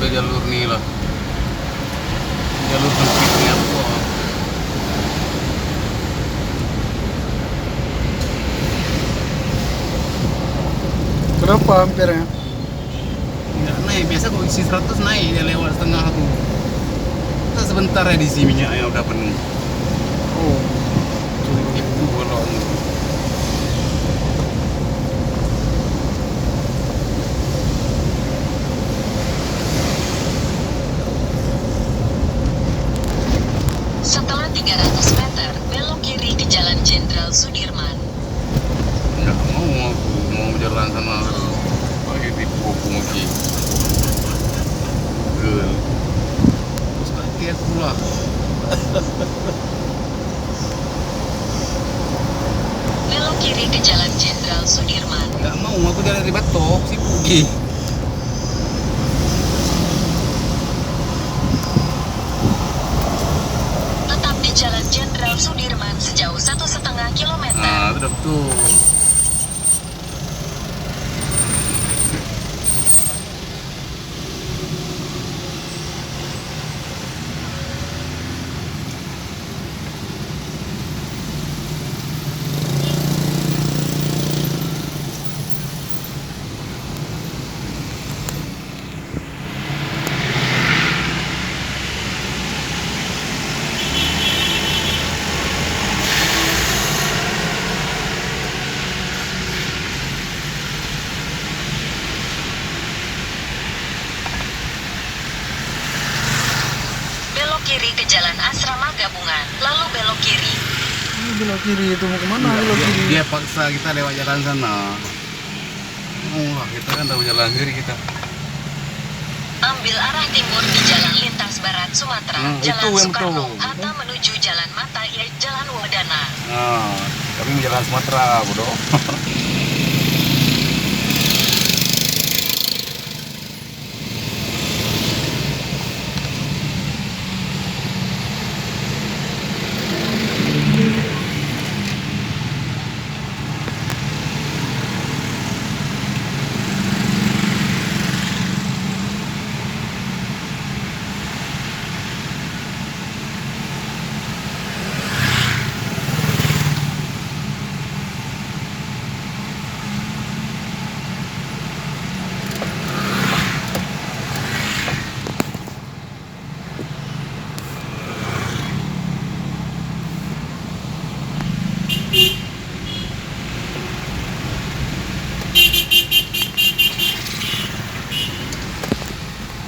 jalur nih lah, jalur sempitnya apa. Berapa hampirnya? Nggak naik, biasa kalau isi 100 naik, dia lewat setengah tuh. Kita sebentar ya di sini minyaknya udah penuh. Oh, Itu kalau Setelah 300 meter, belok kiri ke Jalan Jenderal Sudirman. nggak mau aku mau jalan sana terus pakai tipu aku lagi. Terus kaki aku lah. Belok kiri ke Jalan Jenderal Sudirman. Nggak mau aku jalan dari Batok si Pugi. Tetap di Jalan Jenderal Sudirman sejauh 1,5 kilometer. Nah, itu udah betul. Belok kiri ke Jalan Asrama Gabungan, lalu belok kiri. ini belok kiri itu mau kemana? Enggak, Belok kiri. dia paksa kita lewat jalan sana. Lah, kita kan tahu jalan kiri kita. Ambil arah timur di Jalan Lintas Barat Sumatera, Nah, Jalan itu yang Soekarno, betul. Hatta menuju Jalan Mata, Jalan Wadana. Nah, kami jalan Sumatera, bodoh.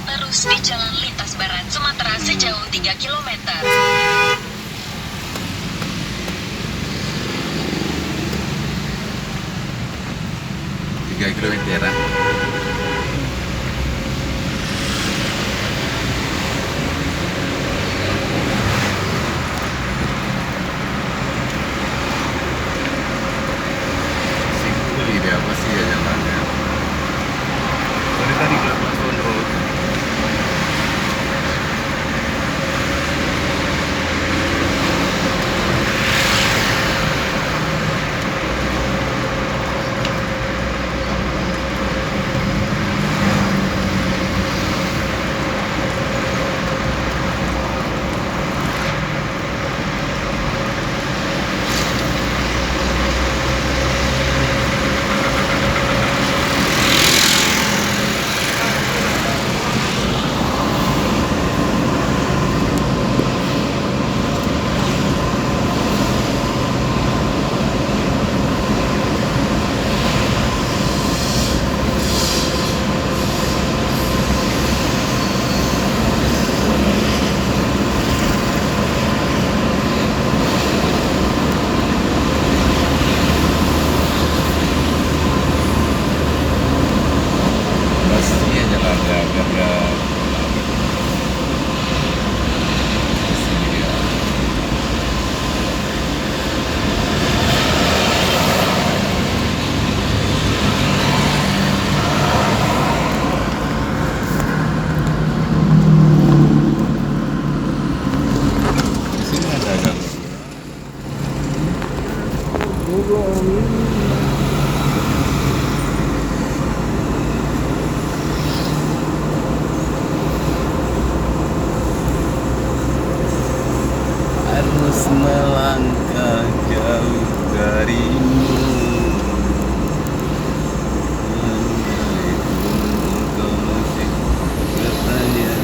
Terus di Jalan Lintas Barat Sumatera sejauh 3 kilometer. 3 kilometer. Simpel dia pasti ya jalannya. Dari tadi kelihatan road. Pasti ya jalannya biar pasti dia. Di sini ada jalur. darimu. Andai pun kau masih bertanya,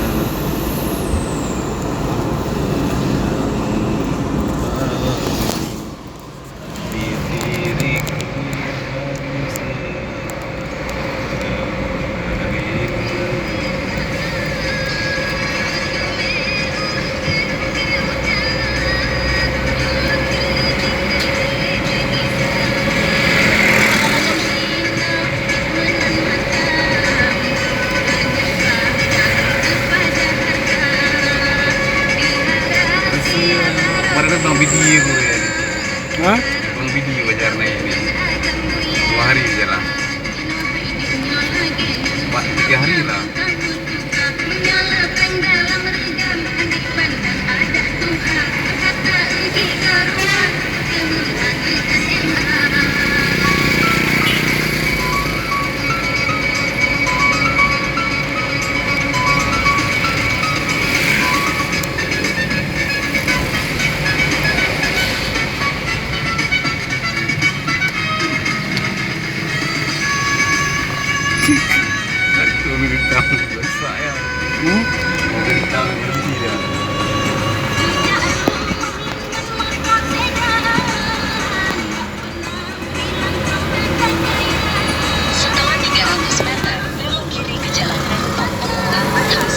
di diriku bisa kemarin bilang video gue ya, Hah? bilang video wajarnya ini 2 hari jalan, 3 hari lah.